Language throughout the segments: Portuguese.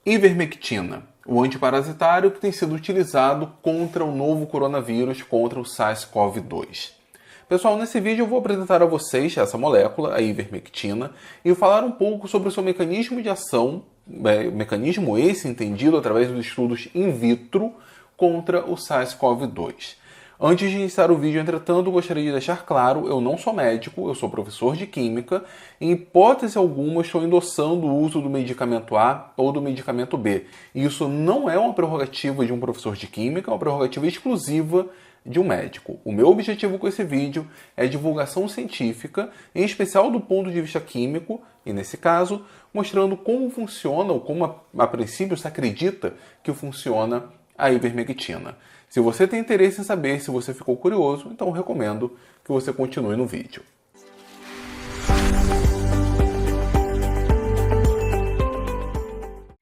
Ivermectina, o antiparasitário que tem sido utilizado contra o novo coronavírus, contra o SARS-CoV-2. Pessoal, nesse vídeo eu vou apresentar a vocês essa molécula, a ivermectina, e falar um pouco sobre o seu mecanismo de ação, mecanismo esse entendido através dos estudos in vitro contra o SARS-CoV-2. Antes de iniciar o vídeo, entretanto, gostaria de deixar claro, eu não sou médico, eu sou professor de química, e em hipótese alguma estou endossando o uso do medicamento A ou do medicamento B. Isso não é uma prerrogativa de um professor de química, é uma prerrogativa exclusiva de um médico. O meu objetivo com esse vídeo é divulgação científica, em especial do ponto de vista químico, e nesse caso, mostrando como funciona, ou como a princípio se acredita que funciona a ivermectina. Se você tem interesse em saber, se você ficou curioso, então eu recomendo que você continue no vídeo.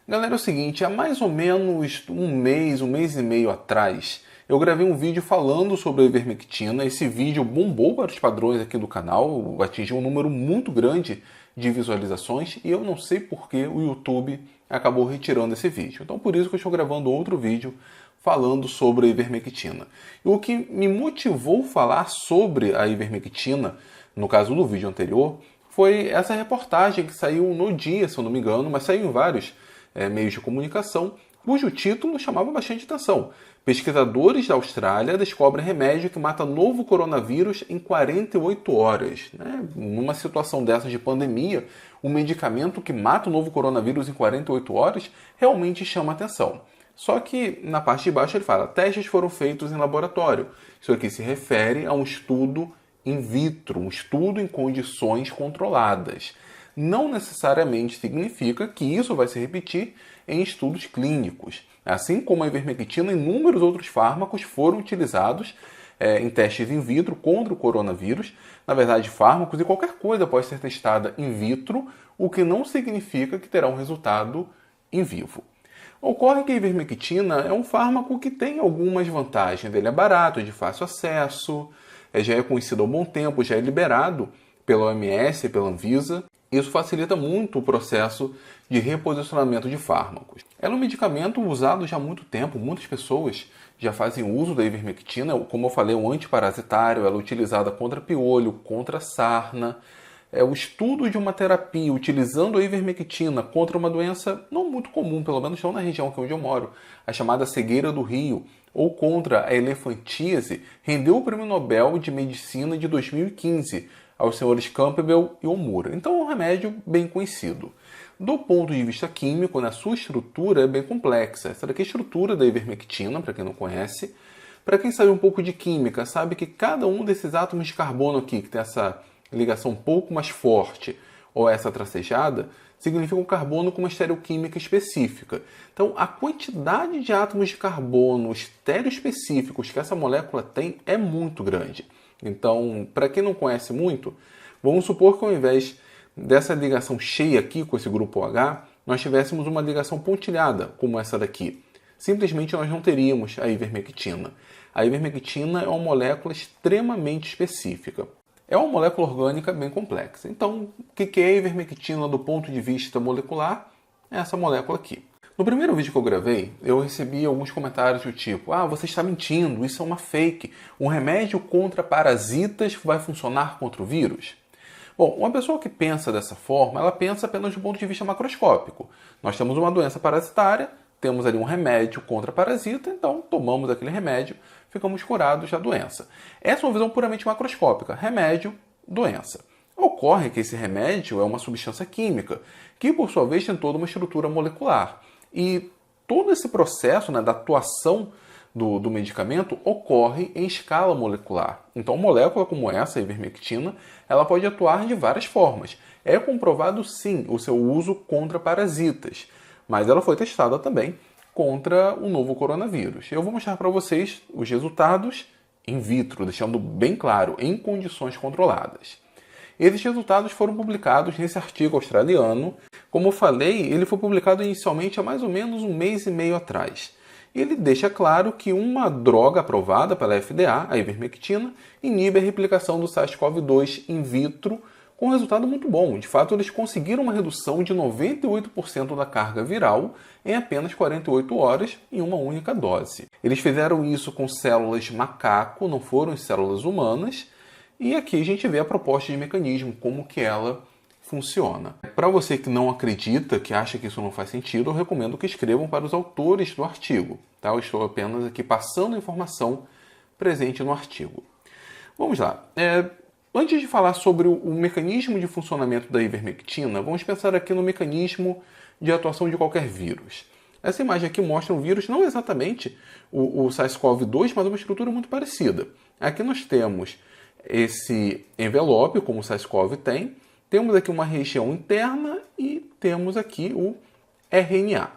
Galera, é o seguinte, há mais ou menos um mês e meio atrás, eu gravei um vídeo falando sobre a ivermectina. Esse vídeo bombou para os padrões aqui do canal, atingiu um número muito grande de visualizações e eu não sei por que o YouTube acabou retirando esse vídeo. Então por isso que eu estou gravando outro vídeo falando sobre a ivermectina. E o que me motivou a falar sobre a ivermectina, no caso do vídeo anterior, foi essa reportagem que saiu no Dia, se eu não me engano, mas saiu em vários meios de comunicação, cujo título chamava bastante atenção. Pesquisadores da Austrália descobrem remédio que mata novo coronavírus em 48 horas. Numa situação dessa de pandemia, um medicamento que mata o novo coronavírus em 48 horas realmente chama atenção. Só que na parte de baixo ele fala, testes foram feitos em laboratório. Isso aqui se refere a um estudo in vitro, um estudo em condições controladas. Não necessariamente significa que isso vai se repetir em estudos clínicos. Assim como a ivermectina, inúmeros outros fármacos foram utilizados em testes in vitro contra o coronavírus. Na verdade, fármacos e qualquer coisa pode ser testada in vitro, o que não significa que terá um resultado in vivo. Ocorre que a ivermectina é um fármaco que tem algumas vantagens. Ele é barato, é de fácil acesso, já é conhecido há um bom tempo, já é liberado pela OMS e pela Anvisa. Isso facilita muito o processo de reposicionamento de fármacos. Ela é um medicamento usado já há muito tempo, muitas pessoas já fazem uso da ivermectina. Como eu falei, é um antiparasitário, ela é utilizada contra piolho, contra sarna. O estudo de uma terapia utilizando a ivermectina contra uma doença não muito comum, pelo menos não na região aqui onde eu moro, a chamada cegueira do Rio, ou contra a elefantíase, rendeu o Prêmio Nobel de Medicina de 2015 aos senhores Campbell e Omura. Então é um remédio bem conhecido. Do ponto de vista químico, sua estrutura é bem complexa. Essa daqui é a estrutura da ivermectina, para quem não conhece. Para quem sabe um pouco de química, sabe que cada um desses átomos de carbono aqui, que tem essa ligação um pouco mais forte, ou essa tracejada, significa um carbono com uma estereoquímica específica. Então, a quantidade de átomos de carbono estereoespecíficos que essa molécula tem é muito grande. Então, para quem não conhece muito, vamos supor que ao invés dessa ligação cheia aqui com esse grupo H, nós tivéssemos uma ligação pontilhada, como essa daqui. Simplesmente nós não teríamos a ivermectina. A ivermectina é uma molécula extremamente específica. É uma molécula orgânica bem complexa. Então, o que é a ivermectina do ponto de vista molecular? É essa molécula aqui. No primeiro vídeo que eu gravei, eu recebi alguns comentários do tipo: você está mentindo, isso é uma fake. Um remédio contra parasitas vai funcionar contra o vírus? Bom, uma pessoa que pensa dessa forma, ela pensa apenas do ponto de vista macroscópico. Nós temos uma doença parasitária, temos ali um remédio contra parasita, então tomamos aquele remédio, ficamos curados da doença. Essa é uma visão puramente macroscópica. Remédio, doença. Ocorre que esse remédio é uma substância química, que por sua vez tem toda uma estrutura molecular. E todo esse processo da atuação do medicamento ocorre em escala molecular. Então, uma molécula como essa, a ivermectina, ela pode atuar de várias formas. É comprovado, sim, o seu uso contra parasitas, mas ela foi testada também contra o novo coronavírus. Eu vou mostrar para vocês os resultados in vitro, deixando bem claro, em condições controladas. Esses resultados foram publicados nesse artigo australiano. Como eu falei, ele foi publicado inicialmente há mais ou menos um mês e meio atrás. Ele deixa claro que uma droga aprovada pela FDA, a ivermectina, inibe a replicação do SARS-CoV-2 in vitro com um resultado muito bom. De fato, eles conseguiram uma redução de 98% da carga viral em apenas 48 horas em uma única dose. Eles fizeram isso com células macaco, não foram células humanas, e aqui a gente vê a proposta de mecanismo, como que ela funciona. Para você que não acredita, que acha que isso não faz sentido, eu recomendo que escrevam para os autores do artigo. Tá? Eu estou apenas aqui passando a informação presente no artigo. Vamos lá. Antes de falar sobre o mecanismo de funcionamento da ivermectina, vamos pensar aqui no mecanismo de atuação de qualquer vírus. Essa imagem aqui mostra um vírus, não exatamente o SARS-CoV-2, mas uma estrutura muito parecida. Aqui nós temos esse envelope, como o SARS-CoV tem, temos aqui uma região interna e temos aqui o RNA.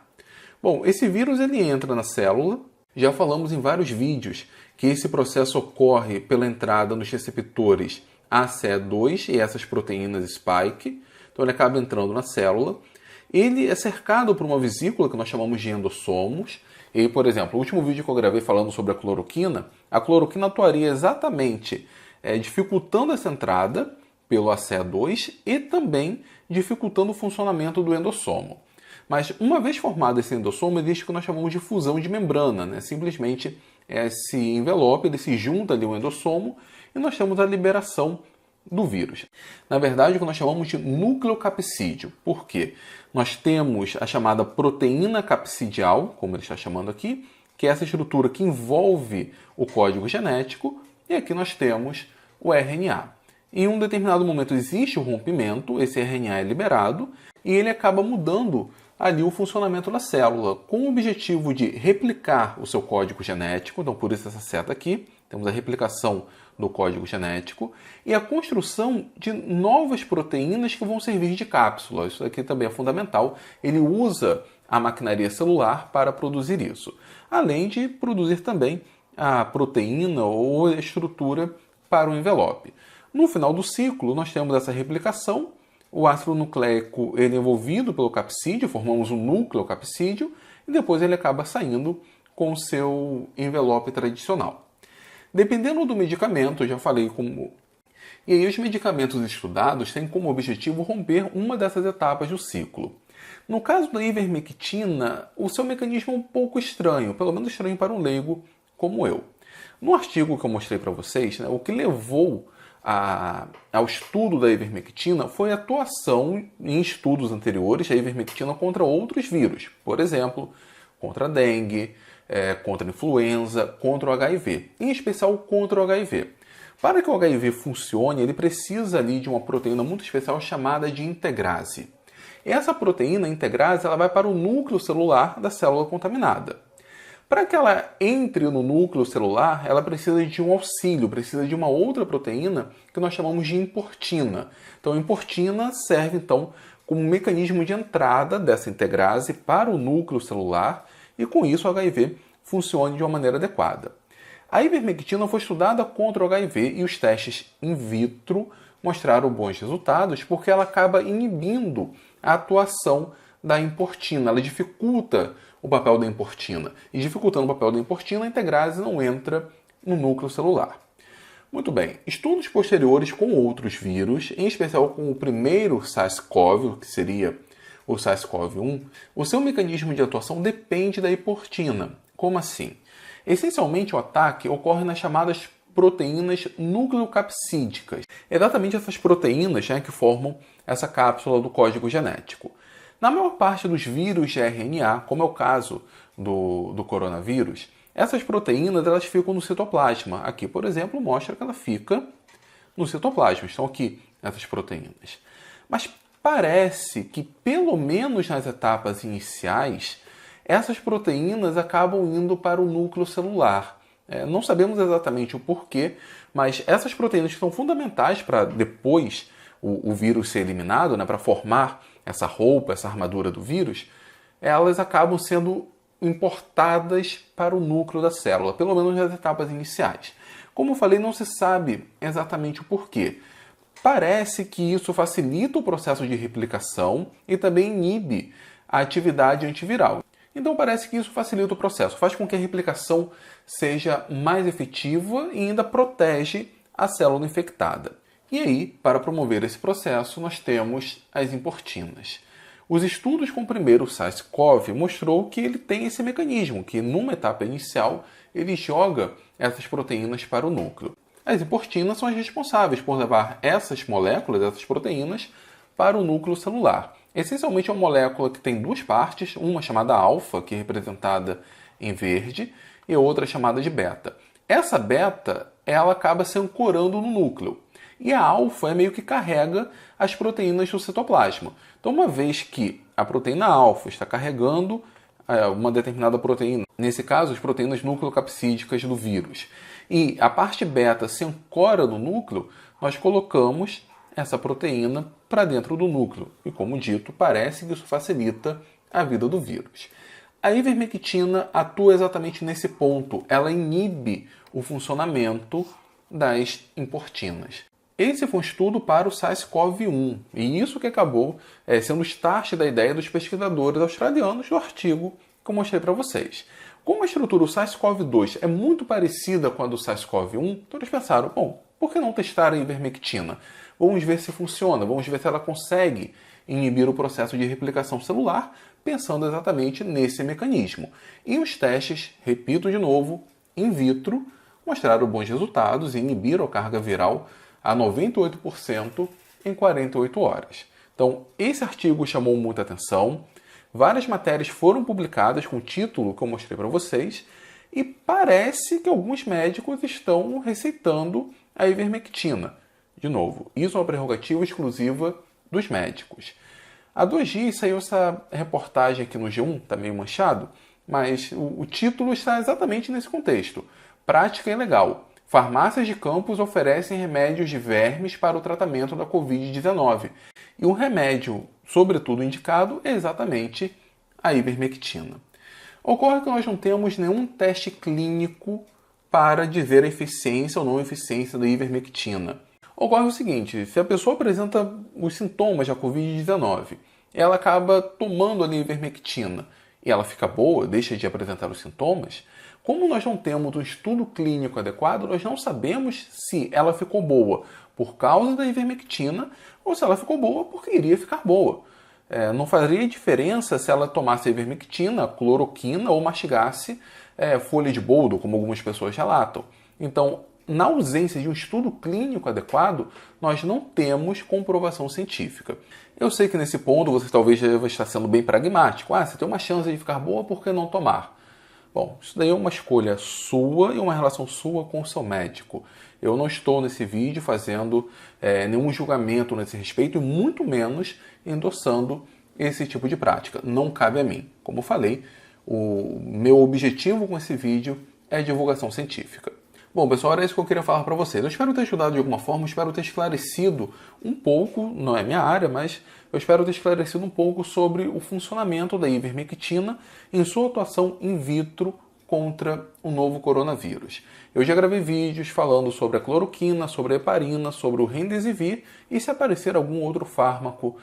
Bom, esse vírus ele entra na célula, já falamos em vários vídeos que esse processo ocorre pela entrada nos receptores ACE2 e essas proteínas spike, então ele acaba entrando na célula. Ele é cercado por uma vesícula que nós chamamos de endossomos. E, por exemplo, o último vídeo que eu gravei falando sobre a cloroquina atuaria exatamente dificultando essa entrada pelo ACE2 e também dificultando o funcionamento do endossomo. Mas uma vez formado esse endossomo, existe o que nós chamamos de fusão de membrana, né? Simplesmente esse envelope ele se junta ali ao endossomo e nós temos a liberação do vírus. Na verdade, o que nós chamamos de nucleocapsídeo. Por quê? Nós temos a chamada proteína capsidial, como ele está chamando aqui, que é essa estrutura que envolve o código genético, e aqui nós temos o RNA. Em um determinado momento existe o rompimento, esse RNA é liberado, e ele acaba mudando ali o funcionamento da célula, com o objetivo de replicar o seu código genético, então por isso essa seta aqui, temos a replicação do código genético, e a construção de novas proteínas que vão servir de cápsula. Isso aqui também é fundamental, ele usa a maquinaria celular para produzir isso, além de produzir também a proteína ou a estrutura para o envelope. No final do ciclo, nós temos essa replicação, o ácido nucleico ele é envolvido pelo capsídeo, formamos um nucleocapsídeo, e depois ele acaba saindo com o seu envelope tradicional. Dependendo do medicamento, eu já falei como... E aí os medicamentos estudados têm como objetivo romper uma dessas etapas do ciclo. No caso da ivermectina, o seu mecanismo é um pouco estranho, pelo menos estranho para um leigo como eu. No artigo que eu mostrei para vocês, o que levou ao estudo da ivermectina foi a atuação em estudos anteriores da ivermectina contra outros vírus, por exemplo, contra a dengue, contra a influenza, contra o HIV, em especial contra o HIV. Para que o HIV funcione, ele precisa ali de uma proteína muito especial chamada de integrase. Essa proteína integrase ela vai para o núcleo celular da célula contaminada. Para que ela entre no núcleo celular, ela precisa de um auxílio, precisa de uma outra proteína que nós chamamos de importina. Então, a importina serve então como um mecanismo de entrada dessa integrase para o núcleo celular e com isso o HIV funcione de uma maneira adequada. A ivermectina foi estudada contra o HIV e os testes in vitro mostraram bons resultados porque ela acaba inibindo a atuação da importina, ela dificulta o papel da importina. E dificultando o papel da importina, a integrase não entra no núcleo celular. Muito bem, estudos posteriores com outros vírus, em especial com o primeiro SARS-CoV, que seria o SARS-CoV-1, o seu mecanismo de atuação depende da importina. Como assim? Essencialmente, o ataque ocorre nas chamadas proteínas nucleocapsídicas. Exatamente essas proteínas que formam essa cápsula do código genético. Na maior parte dos vírus de RNA, como é o caso do coronavírus, essas proteínas elas ficam no citoplasma. Aqui, por exemplo, mostra que ela fica no citoplasma. Estão aqui essas proteínas. Mas parece que, pelo menos nas etapas iniciais, essas proteínas acabam indo para o núcleo celular. Não sabemos exatamente o porquê, mas essas proteínas que são fundamentais para depois o vírus ser eliminado, para formar essa roupa, essa armadura do vírus, elas acabam sendo importadas para o núcleo da célula, pelo menos nas etapas iniciais. Como eu falei, não se sabe exatamente o porquê. Parece que isso facilita o processo de replicação e também inibe a atividade antiviral. Então parece que isso facilita o processo, faz com que a replicação seja mais efetiva e ainda protege a célula infectada. E aí, para promover esse processo, nós temos as importinas. Os estudos com o primeiro SARS-CoV mostrou que ele tem esse mecanismo, que numa etapa inicial ele joga essas proteínas para o núcleo. As importinas são as responsáveis por levar essas moléculas, essas proteínas, para o núcleo celular. Essencialmente é uma molécula que tem duas partes, uma chamada alfa, que é representada em verde, e outra chamada de beta. Essa beta, ela acaba se ancorando no núcleo. E a alfa é meio que carrega as proteínas do citoplasma. Então, uma vez que a proteína alfa está carregando uma determinada proteína, nesse caso as proteínas nucleocapsídicas do vírus, e a parte beta se ancora no núcleo, nós colocamos essa proteína para dentro do núcleo. E como dito, parece que isso facilita a vida do vírus. A ivermectina atua exatamente nesse ponto. Ela inibe o funcionamento das importinas. Esse foi um estudo para o SARS-CoV-1, e isso que acabou sendo o start da ideia dos pesquisadores australianos do artigo que eu mostrei para vocês. Como a estrutura do SARS-CoV-2 é muito parecida com a do SARS-CoV-1, então eles pensaram, bom, por que não testar a ivermectina? Vamos ver se funciona, vamos ver se ela consegue inibir o processo de replicação celular, pensando exatamente nesse mecanismo. E os testes, repito de novo, in vitro, mostraram bons resultados e inibiram a carga viral a 98% em 48 horas. Então, esse artigo chamou muita atenção, várias matérias foram publicadas com o título que eu mostrei para vocês, e parece que alguns médicos estão receitando a ivermectina. De novo, isso é uma prerrogativa exclusiva dos médicos. Há 2 dias saiu essa reportagem aqui no G1, está meio manchado, mas o título está exatamente nesse contexto. Prática ilegal. Farmácias de campus oferecem remédios de vermes para o tratamento da Covid-19. E o remédio, sobretudo indicado, é exatamente a ivermectina. Ocorre que nós não temos nenhum teste clínico para dizer a eficiência ou não eficiência da ivermectina. Ocorre o seguinte, se a pessoa apresenta os sintomas da Covid-19, ela acaba tomando a ivermectina e ela fica boa, deixa de apresentar os sintomas, como nós não temos um estudo clínico adequado, nós não sabemos se ela ficou boa por causa da ivermectina ou se ela ficou boa porque iria ficar boa. Não faria diferença se ela tomasse a ivermectina, cloroquina ou mastigasse folha de boldo, como algumas pessoas relatam. Então, na ausência de um estudo clínico adequado, nós não temos comprovação científica. Eu sei que nesse ponto você talvez deva estar sendo bem pragmático. Você tem uma chance de ficar boa, por que não tomar? Bom, isso daí é uma escolha sua e uma relação sua com o seu médico. Eu não estou nesse vídeo fazendo nenhum julgamento nesse respeito e muito menos endossando esse tipo de prática. Não cabe a mim. Como eu falei, o meu objetivo com esse vídeo é divulgação científica. Bom, pessoal, era isso que eu queria falar para vocês. Eu espero ter ajudado de alguma forma, espero ter esclarecido um pouco, não é minha área, mas eu espero ter esclarecido um pouco sobre o funcionamento da ivermectina em sua atuação in vitro contra o novo coronavírus. Eu já gravei vídeos falando sobre a cloroquina, sobre a heparina, sobre o remdesivir, e se aparecer algum outro fármaco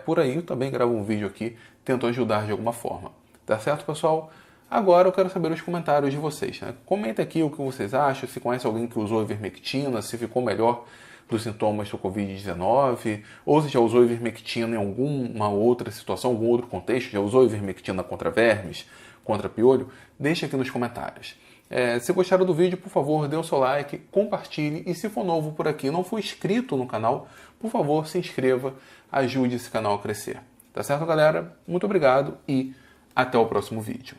por aí, eu também gravo um vídeo aqui, tento ajudar de alguma forma. Tá certo, pessoal? Agora eu quero saber os comentários de vocês. Comenta aqui o que vocês acham, se conhece alguém que usou ivermectina, se ficou melhor dos sintomas do Covid-19, ou se já usou ivermectina em alguma outra situação, algum outro contexto, já usou ivermectina contra vermes, contra piolho, deixa aqui nos comentários. Se gostaram do vídeo, por favor, dê o seu like, compartilhe, e se for novo por aqui e não for inscrito no canal, por favor, se inscreva, ajude esse canal a crescer. Tá certo, galera? Muito obrigado e até o próximo vídeo.